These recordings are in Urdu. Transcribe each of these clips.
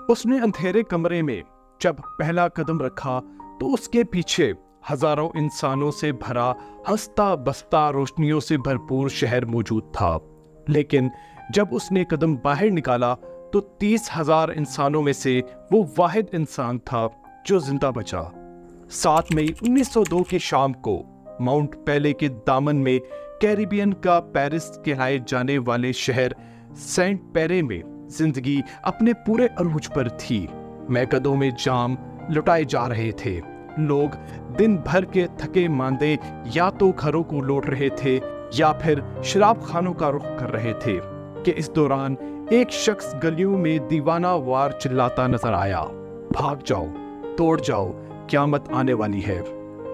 اس نے اندھیرے کمرے میں جب پہلا قدم رکھا تو اس کے پیچھے ہزاروں انسانوں سے بھرا ہنستا بستا روشنیوں سے بھرپور شہر موجود تھا، لیکن جب اس نے قدم باہر نکالا تو 30,000 انسانوں میں سے وہ واحد انسان تھا جو زندہ بچا۔ 7 مئی 1902 کی شام کو ماؤنٹ پیلے کے دامن میں کیریبین کا پیرس کہلائے جانے والے شہر سینٹ پیرے میں زندگی اپنے پورے عروج پر تھی۔ میکدوں میں جام لٹائے جا رہے تھے، لوگ دن بھر کے تھکے ماندے یا تو گھروں کو لوٹ رہے تھے یا پھر شراب خانوں کا رخ کر رہے تھے کہ اس دوران ایک شخص گلیوں میں دیوانہ وار چلاتا نظر آیا، بھاگ جاؤ، توڑ جاؤ، قیامت آنے والی ہے۔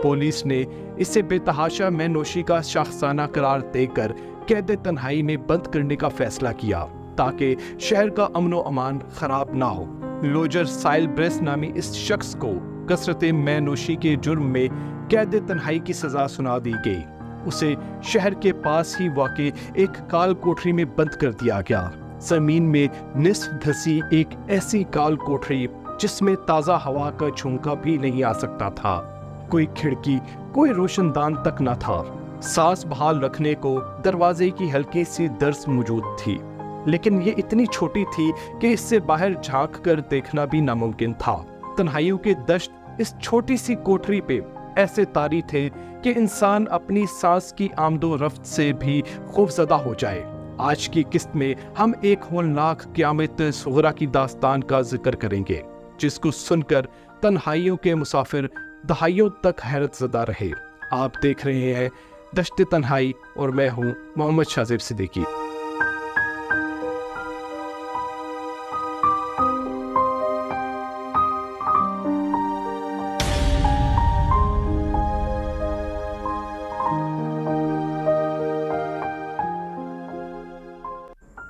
پولیس نے اسے بے تحاشا میں نوشی کا شاخسانہ قرار دے کر قید تنہائی میں بند کرنے کا فیصلہ کیا تاکہ شہر کا امن و امان خراب نہ ہو۔ لوجر سائل بریس نامی اس شخص کو کثرت میں نوشی کے جرم میں قید تنہائی کی سزا سنا دی گئی۔ اسے شہر کے پاس ہی واقع ایک کال کوٹری میں بند کر دیا گیا، زمین میں نصف دھسی ایک ایسی کال کوٹری جس میں تازہ ہوا کا جھونکا بھی نہیں آ سکتا تھا، کوئی کھڑکی، کوئی روشن دان تک نہ تھا۔ سانس بحال رکھنے کو دروازے کی ہلکی سی درز موجود تھی، لیکن یہ اتنی چھوٹی تھی کہ اس سے باہر جھانک کر دیکھنا بھی ناممکن تھا۔ تنہائیوں کے دشت اس چھوٹی سی کوٹری پہ ایسے طاری تھے کہ انسان اپنی سانس کی آمد و رفت سے بھی خوفزدہ ہو جائے۔ آج کی قسط میں ہم ایک ہولناک قیامت صغریٰ کی داستان کا ذکر کریں گے، جس کو سن کر تنہائیوں کے مسافر دہائیوں تک حیرت زدہ رہے۔ آپ دیکھ رہے ہیں دشت تنہائی اور میں ہوں محمد شاذیب صدیقی۔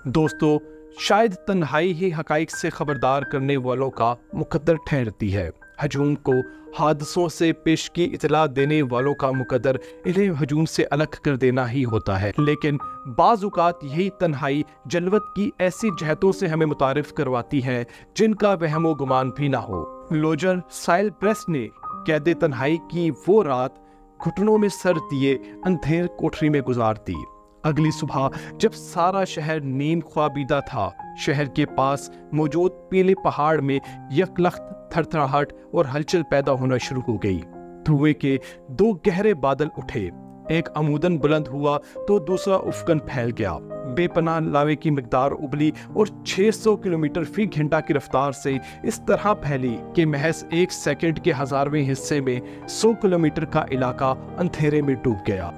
دوستو، شاید تنہائی ہی حقائق سے خبردار کرنے والوں کا مقدر ٹھہرتی ہے۔ ہجوم کو حادثوں سے پیشگی اطلاع دینے والوں کا مقدر انہیں ہجوم سے الگ کر دینا ہی ہوتا ہے، لیکن بعض اوقات یہی تنہائی جلوت کی ایسی جہتوں سے ہمیں متعارف کرواتی ہے جن کا وہم و گمان بھی نہ ہو۔ لوجر سائل بریس نے قید تنہائی کی وہ رات گھٹنوں میں سر دیے اندھیر کوٹری میں گزار دی۔ اگلی صبح جب سارا شہر نیم خوابیدہ تھا، شہر کے پاس موجود پیلے پہاڑ میں یکلخت تھرتھراہٹ اور ہلچل پیدا ہونا شروع ہو گئی۔ دھوئے کے 2 گہرے بادل اٹھے، ایک عموداً بلند ہوا تو دوسرا افقاً پھیل گیا۔ بے پناہ لاوے کی مقدار ابلی اور 600 کلومیٹر فی گھنٹہ کی رفتار سے اس طرح پھیلی کہ محض 1 سیکنڈ کے 1000ویں حصے میں 100 کلومیٹر کا علاقہ اندھیرے میں ڈوب گیا۔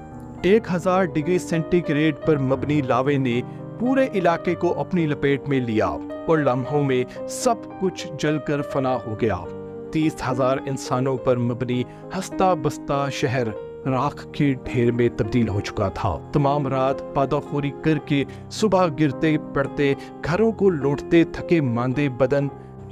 1000 ڈگری سینٹی گریڈ پر مبنی لاوے نے پورے علاقے کو اپنی لپیٹ میں لیا اور لمحوں میں سب کچھ جل کر فنا ہو گیا۔ 30,000 انسانوں پر مبنی ہنستا بستا شہر راکھ کے ڈھیر میں تبدیل ہو چکا تھا۔ تمام رات پاداخوری کر کے صبح گرتے پڑتے گھروں کو لوٹتے تھکے ماندے بدن،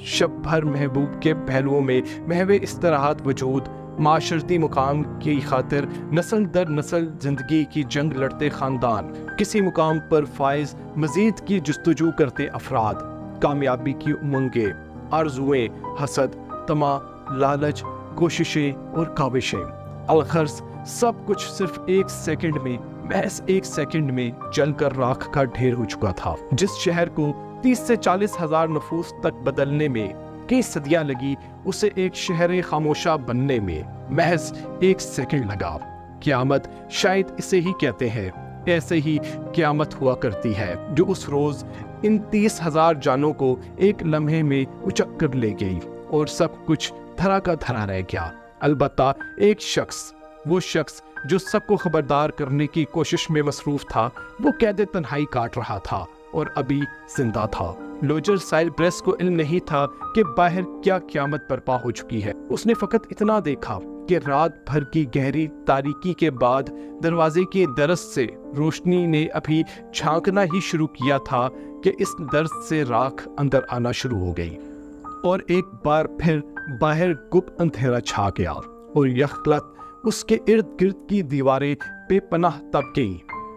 شب بھر محبوب کے پہلوؤں میں محو استراحت وجود، معاشرتی مقام کی خاطر نسل در نسل زندگی کی جنگ لڑتے خاندان، کسی مقام پر فائز مزید کی جستجو کرتے افراد، کامیابی کی امنگیں، آرزوئیں، حسد، طمع، لالچ، کوششیں اور کاوشیں، الغرض سب کچھ صرف 1 سیکنڈ میں، محض 1 سیکنڈ میں جل کر راکھ کا ڈھیر ہو چکا تھا۔ جس شہر کو 30 سے 40 ہزار نفوس تک بدلنے میں کئی صدیاں لگی، اسے ایک شہر خاموشہ بننے میں محض 1 سیکنڈ لگا۔ قیامت شاید اسے ہی کہتے ہیں۔ ایسے ہی قیامت ہوا کرتی ہے جو اس روز ان 30,000 جانوں کو ایک لمحے میں اچک کر لے گئی اور سب کچھ دھرا کا دھرا رہ گیا۔ البتہ ایک شخص، وہ شخص جو سب کو خبردار کرنے کی کوشش میں مصروف تھا، وہ قید تنہائی کاٹ رہا تھا اور ابھی زندہ تھا۔ لوجر سائل بریس کو علم نہیں تھا کہ باہر کیا قیامت برپا ہو چکی ہے۔ اس نے فقط اتنا دیکھا کہ رات بھر کی گہری تاریکی کے بعد دروازے کے درز سے روشنی نے ابھی جھانکنا ہی شروع کیا تھا کہ اس درز سے راکھ اندر آنا شروع ہو گئی اور ایک بار پھر باہر گپ اندھیرا چھا گیا اور یکلخت اس کے ارد گرد کی دیواریں بے پناہ تپ گئیں۔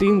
3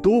2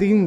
3